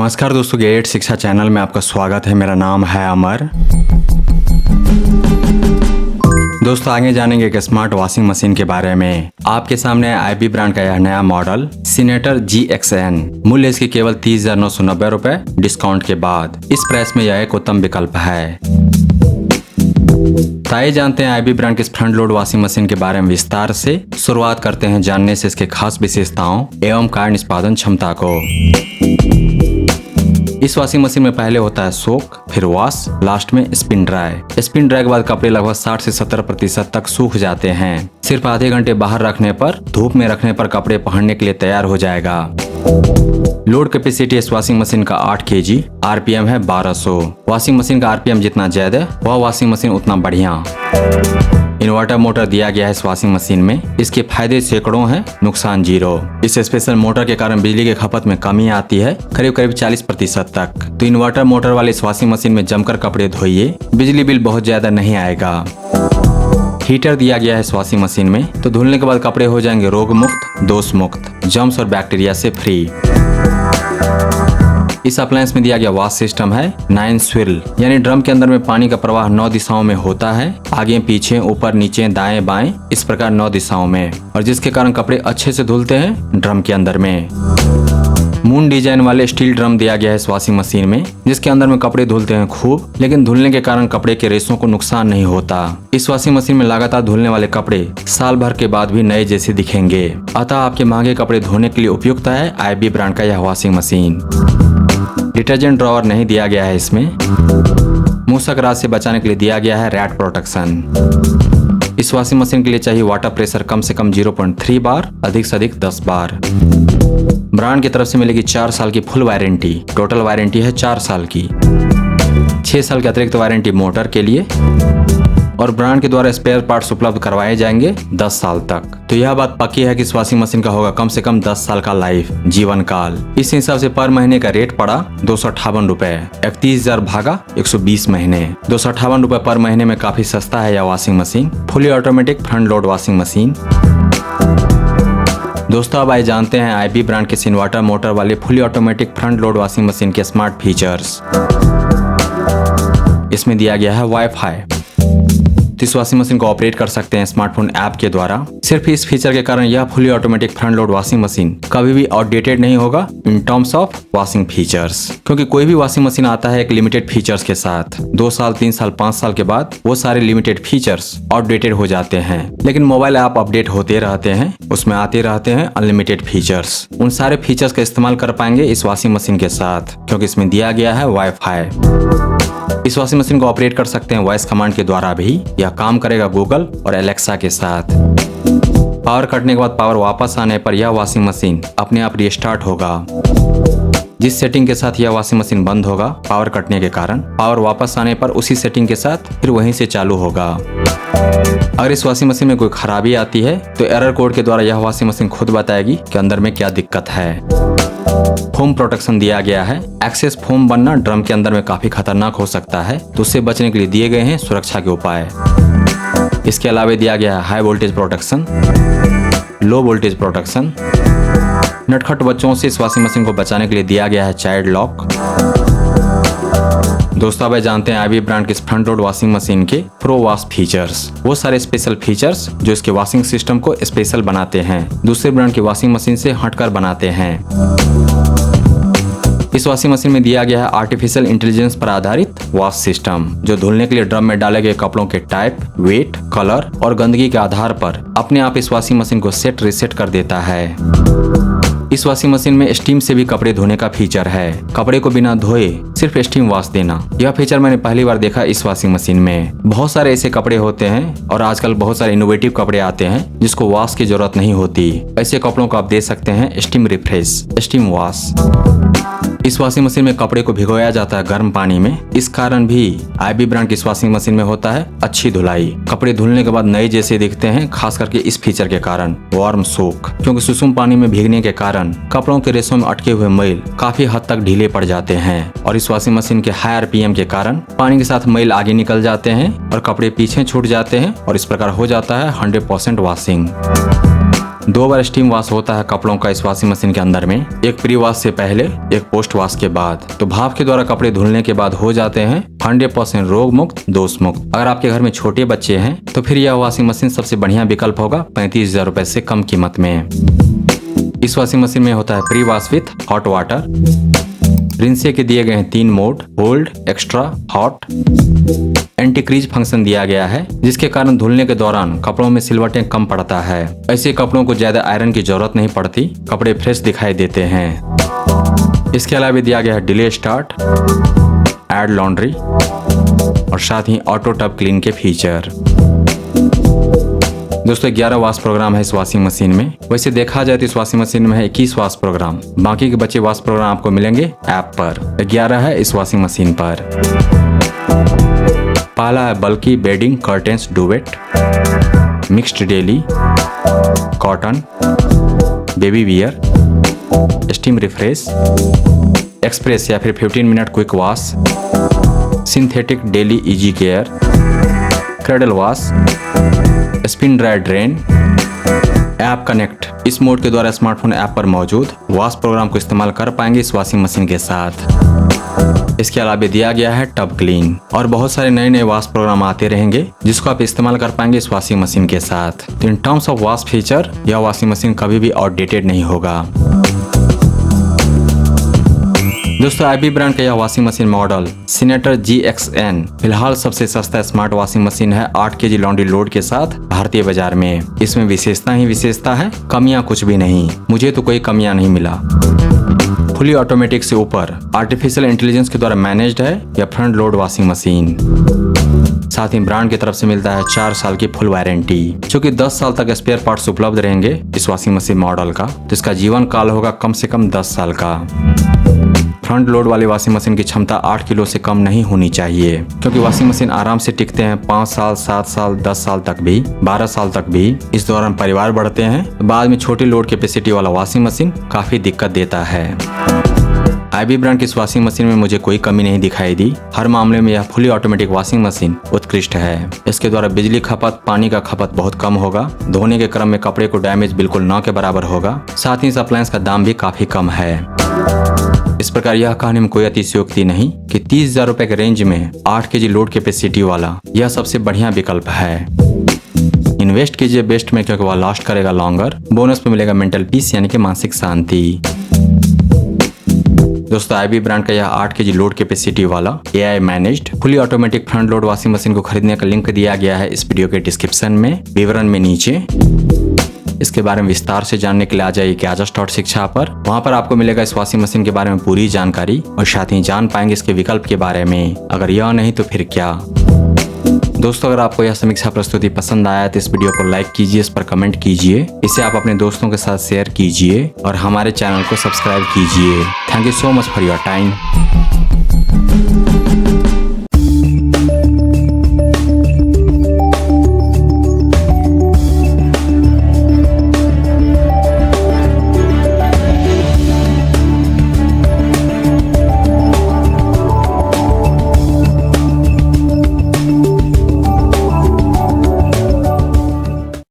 नमस्कार दोस्तों, गेट शिक्षा चैनल में आपका स्वागत है। मेरा नाम है अमर। दोस्तों आगे जानेंगे एक स्मार्ट वॉशिंग मशीन के बारे में। आपके सामने आईबी ब्रांड का यह नया मॉडल सीनेटर GXN। मूल्य इसकी केवल 30,990 रुपए डिस्काउंट के बाद। इस प्राइस में यह एक उत्तम विकल्प है। तो आइए जानते हैं आईबी ब्रांड के इस फ्रंट लोड वॉशिंग मशीन के बारे में विस्तार से। शुरुआत करते हैं जानने से इसके खास विशेषताओं एवं कार्य निष्पादन क्षमता को। इस वॉशिंग मशीन में पहले होता है सोक, फिर वॉश, लास्ट में स्पिन ड्राई। स्पिन ड्राई के बाद कपड़े लगभग 60 से 70% तक सूख जाते हैं। सिर्फ आधे घंटे बाहर रखने पर, धूप में रखने पर कपड़े पहनने के लिए तैयार हो जाएगा। लोड कैपेसिटी इस वॉशिंग मशीन का 8 kg, RPM है 1200। वॉशिंग मशीन का RPM जितना ज्यादा वह वॉशिंग मशीन उतना बढ़िया। इन्वर्टर मोटर दिया गया है इस वॉशिंग मशीन में। इसके फायदे सैकड़ों हैं, नुकसान 0। इस स्पेशल मोटर के कारण बिजली की खपत में कमी आती है, करीब 40% तक। तो इन्वर्टर मोटर वाले इस वॉशिंग मशीन में जमकर कपड़े धोइए, बिजली बिल बहुत ज्यादा नहीं आएगा। हीटर दिया गया है इस वॉशिंग मशीन में, तो धुलने के बाद कपड़े हो जाएंगे रोग मुक्त, दोष मुक्त, जर्म्स और बैक्टीरिया से फ्री। इस अप्लायंस में दिया गया वॉश सिस्टम है 9 स्विर्ल, यानी ड्रम के अंदर में पानी का प्रवाह 9 दिशाओं में होता है, आगे पीछे ऊपर नीचे दाएं बाएं, इस प्रकार 9 दिशाओं में, और जिसके कारण कपड़े अच्छे से धुलते हैं ड्रम के अंदर में। मून डिजाइन वाले स्टील ड्रम दिया गया है इस वॉशिंग मशीन में, जिसके अंदर में कपड़े धुलते हैं खूब, लेकिन धुलने के कारण कपड़े के रेशों को नुकसान नहीं होता। इस वॉशिंग मशीन में लगातार धुलने वाले कपड़े साल भर के बाद भी नए जैसे दिखेंगे। अतः आपके महंगे कपड़े धोने के लिए उपयुक्त है आईबी ब्रांड का यह वॉशिंग मशीन। डिटर्जेंट ड्रॉवर नहीं दिया गया है इसमें। मूसक रात से बचाने के लिए दिया गया है रैट प्रोटेक्शन। इस वॉशिंग मशीन के लिए चाहिए वाटर प्रेशर कम से कम 0.3 बार, अधिक से अधिक 10 बार। ब्रांड की तरफ से मिलेगी 4 साल की फुल वारंटी। टोटल वारंटी है 4 साल की। 6 साल की अतिरिक्त वारंटी मोटर के लिए, और ब्रांड के द्वारा स्पेयर पार्ट्स उपलब्ध करवाए जाएंगे 10 साल तक। तो यह बात पक्की है कि इस वॉशिंग मशीन का होगा कम से कम 10 साल का लाइफ जीवन काल। इस हिसाब से पर महीने का रेट पड़ा 258 रुपए। 31,000 भागा 120 महीने, 258 रुपए पर महीने में काफी सस्ता है यह washing machine. Fully automatic front load washing machine. दोस्तों अब आइए जानते हैं आईबी ब्रांड के इन्वर्टर मोटर वाले fully automatic front load washing machine के स्मार्ट फीचर्स। इसमें दिया गया है वाईफाई। तो इस वॉशिंग मशीन को ऑपरेट कर सकते हैं स्मार्टफोन ऐप के द्वारा। सिर्फ इस फीचर के कारण यह fully automatic front load washing machine कभी भी आउटडेटेड नहीं होगा in terms of washing features, क्योंकि कोई भी वॉशिंग मशीन आता है एक लिमिटेड फीचर्स के साथ। 2 साल 3 साल 5 साल के बाद वो सारे लिमिटेड फीचर्स आउटडेटेड हो जाते हैं। लेकिन मोबाइल ऐप अपडेट होते रहते हैं, उसमें आते रहते हैं अनलिमिटेड फीचर्स। उन सारे फीचर्स का इस्तेमाल कर पाएंगे इस वॉशिंग मशीन के साथ, क्योंकि इसमें दिया गया है वाईफाई। इस वॉशिंग मशीन को ऑपरेट कर सकते हैं वॉइस कमांड के द्वारा भी। यह काम करेगा गूगल और एलेक्सा के साथ। पावर कटने के बाद पावर वापस आने पर यह वॉशिंग मशीन अपने आप रिस्टार्ट होगा। जिस सेटिंग के साथ यह वॉशिंग मशीन बंद होगा पावर कटने के कारण, पावर वापस आने पर उसी सेटिंग के साथ फिर वहीं से चालू होगा। अगर इस वॉशिंग मशीन में कोई खराबी आती है तो एरर कोड के द्वारा यह वॉशिंग मशीन खुद बताएगी कि अंदर में क्या दिक्कत है। फोम प्रोटेक्शन दिया गया है। एक्सेस फोम बनना ड्रम के अंदर में काफी खतरनाक हो सकता है, तो उससे बचने के लिए दिए गए हैं सुरक्षा के उपाय। इसके अलावा दिया गया है high voltage protection, low voltage protection. नटखट बच्चों से इस वॉशिंग मशीन को बचाने के लिए दिया गया है चाइल्ड लॉक। दोस्तों अब जानते हैं आईबी ब्रांड के इस फ्रंट लोड वॉशिंग मशीन के प्रो वॉश फीचर्स। वो सारे स्पेशल फीचर्स जो इसके वॉशिंग सिस्टम को स्पेशल बनाते हैं, दूसरे ब्रांड की वॉशिंग मशीन से हटकर बनाते हैं। इस वॉशिंग मशीन में दिया गया है आर्टिफिशियल इंटेलिजेंस पर आधारित वॉश सिस्टम, जो धुलने के लिए ड्रम में डाले गए कपड़ों के टाइप, वेट, कलर और गंदगी के आधार पर अपने आप इस वॉशिंग मशीन को सेट रीसेट कर देता है। इस वॉशिंग मशीन में स्टीम से भी कपड़े धोने का फीचर है। कपड़े को बिना धोए सिर्फ स्टीम वॉश देना, यह फीचर मैंने पहली बार देखा इस वॉशिंग मशीन में। बहुत सारे ऐसे कपड़े होते हैं और आजकल बहुत सारे इनोवेटिव कपड़े आते हैं जिसको वॉश की जरूरत नहीं होती। ऐसे कपड़ों को आप दे सकते हैं स्टीम रिफ्रेश, स्टीम वॉश। इस वॉशिंग मशीन में कपड़े को भिगोया जाता है गर्म पानी में। इस कारण भी आईबी ब्रांड की इस वॉशिंग मशीन में होता है अच्छी धुलाई। कपड़े धुलने के बाद नए जैसे दिखते हैं, खास करके इस फीचर के कारण वार्म सोक, क्योंकि सुसुम पानी में भीगने के कारण कपड़ों के रेशों में अटके हुए मैल काफी हद तक ढीले पड़ जाते हैं। और इस वॉशिंग मशीन के हाई RPM के कारण पानी के साथ मैल आगे निकल जाते हैं और कपड़े पीछे छूट जाते हैं, और इस प्रकार हो जाता है 100% वॉशिंग। 2 बार स्टीम वॉश होता है कपड़ों का इस वॉशिंग मशीन के अंदर में, एक प्री वॉश से पहले, एक पोस्ट वॉश के बाद। तो भाप के द्वारा कपड़े धुलने के बाद हो जाते हैं 100% रोग मुक्त, दोष मुक्त। अगर आपके घर में छोटे बच्चे हैं तो फिर यह वॉशिंग मशीन सबसे बढ़िया विकल्प होगा 35,000 रुपए से कम कीमत में। इस वॉशिंग मशीन में होता है pre wash with hot water. Rinse के दिए गए हैं 3 mode, hold, extra, hot. Anti crease function दिया गया है जिसके कारण धुलने के दौरान कपड़ों में सिलवटें कम पड़ता है। ऐसे कपड़ों को ज्यादा आयरन की जरूरत नहीं पड़ती, कपड़े फ्रेश दिखाई देते हैं। इसके अलावा दिया गया है डिले स्टार्ट, ऐड लॉन्ड्री और साथ ही ऑटो टब क्लीन के फीचर। दोस्तों 11 वॉश प्रोग्राम है इस वॉशिंग मशीन में। वैसे देखा जाए तो इस वॉशिंग मशीन में है 21 वॉश प्रोग्राम, बाकी के बचे वॉश प्रोग्राम आपको मिलेंगे ऐप पर। 11 है इस वॉशिंग मशीन पर। पहला है बल्कि bedding curtains duvet, mixed daily, cotton, baby wear, steam refresh, express या फिर 15 minute quick wash, synthetic daily easy care, cradle wash, spin dry drain, app connect. इस मोड के द्वारा स्मार्टफोन ऐप पर मौजूद वॉश प्रोग्राम को इस्तेमाल कर पाएंगे इस वॉशिंग मशीन के साथ। इसके अलावा दिया गया है टब क्लीन और बहुत सारे नए वॉश प्रोग्राम आते रहेंगे जिसको आप इस्तेमाल कर पाएंगे इस वॉशिंग मशीन के साथ। तो in terms of wash feature यह वॉशिंग मशीन कभी भी आउटडेटेड नहीं होगा। दोस्तों IB ब्रांड का यह washing machine model senator GXN फिलहाल सबसे सस्ता स्मार्ट वॉशिंग मशीन है 8 kg लॉन्ड्री लोड के साथ भारतीय बाजार में। इसमें विशेषता ही विशेषता है, कमियां कुछ भी नहीं। मुझे तो कोई कमियां नहीं मिला। फुली ऑटोमेटिक से ऊपर आर्टिफिशियल इंटेलिजेंस के द्वारा मैनेज्ड है यह फ्रंट लोड वॉशिंग मशीन। साथ ही ब्रांड की तरफ से मिलता है 4 साल की फुल वारंटी, जो कि 10 साल तक स्पेयर पार्ट्स उपलब्ध रहेंगे इस वॉशिंग मशीन मॉडल का। तो इसका जीवन काल होगा कम से कम 10 साल का। फ्रंट लोड वाली वॉशिंग मशीन की क्षमता 8 किलो से कम नहीं होनी चाहिए, क्योंकि वॉशिंग मशीन आराम से टिकते हैं 5 साल, 7 साल, 10 साल तक भी, 12 साल तक भी। इस दौरान परिवार बढ़ते हैं, बाद में छोटी लोड कैपेसिटी वाला वॉशिंग मशीन काफी दिक्कत देता है। IB ब्रांड की इस वॉशिंग मशीन में मुझे कोई कमी नहीं दिखाई दी। हर मामले में यह फुली ऑटोमेटिक वॉशिंग मशीन उत्कृष्ट है। इसके द्वारा बिजली खपत, पानी का खपत बहुत कम होगा। धोने के क्रम में कपड़े को डैमेज बिल्कुल न के बराबर होगा। साथ ही इस अप्लायंस का दाम भी काफी कम है। इस प्रकार यह कहने में कोई अतिशयोक्ति नहीं कि 30,000 रुपए के रेंज में 8 kg लोड कैपेसिटी वाला यह सबसे बढ़िया विकल्प है। इन्वेस्ट कीजिए बेस्ट में, क्योंकि वह लास्ट करेगा लॉन्गर। बोनस में मिलेगा मेंटल पीस यानी कि मानसिक शांति। दोस्तों IB ब्रांड का यह 8 kg लोड कैपेसिटी वाला AI managed fully automatic front load washing machine को खरीदने का लिंक दिया गया है इस वीडियो के डिस्क्रिप्शन में, विवरण में नीचे। इसके बारे में विस्तार से जानने के लिए आ जाइए क्याजस.शिक्षा पर। वहां पर आपको मिलेगा इस वॉशिंग मशीन के बारे में पूरी जानकारी और साथ ही जान पाएंगे इसके विकल्प के बारे में। अगर यह नहीं तो फिर क्या। दोस्तों अगर आपको यह समीक्षा प्रस्तुति पसंद आया तो इस वीडियो को लाइक कीजिए, इस पर कमेंट कीजिए, इसे आप अपने दोस्तों के साथ शेयर कीजिए और हमारे चैनल को सब्सक्राइब कीजिए। Thank you so much for your time.